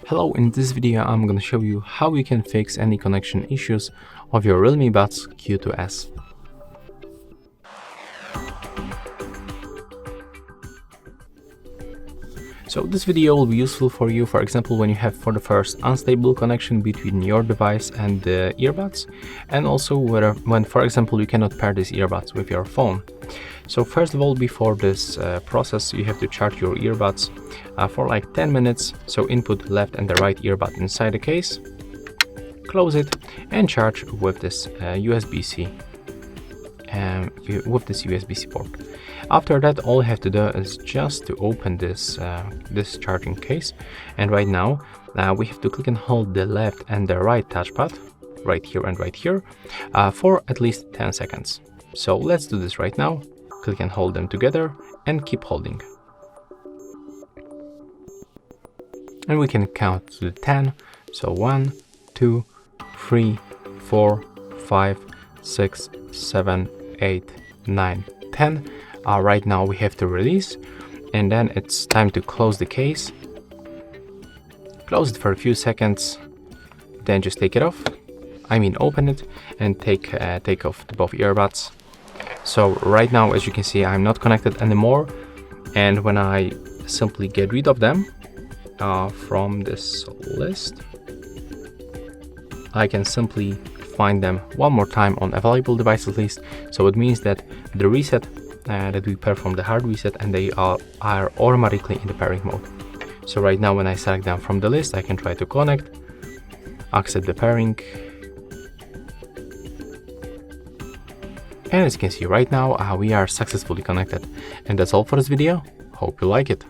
Hello, in this video I'm going to show you how you can fix any connection issues of your Realme Buds Q2s. So this video will be useful for you, for example, when you have for the first unstable connection between your device and the earbuds, and also when, for example, you cannot pair these earbuds with your phone. So first of all, before this process, you have to charge your earbuds for like 10 minutes. So input left and the right earbud inside the case, close it, and charge with this USB-C. With this USB-C port. After that, all you have to do is just to open this this charging case, and right now we have to click and hold the left and the right touchpad, right here and right here, for at least 10 seconds. So let's do this right now. Click and hold them together and keep holding. And we can count to 10. So 1, 2, 3, 4, 5, 6, 7, 8, 9, 10. Right now we have to release, and then it's time to close the case. Close it for a few seconds, then just take it off. Open it and take off both earbuds. So right now, as you can see, I'm not connected anymore, and when I simply get rid of them from this list, I can simply find them one more time on available devices list. So it means that the reset that we perform the hard reset, and they are automatically in the pairing mode. So right now when I select them from the list, I can try to connect, accept the pairing, and as you can see right now we are successfully connected. And that's all for this video. Hope you like it.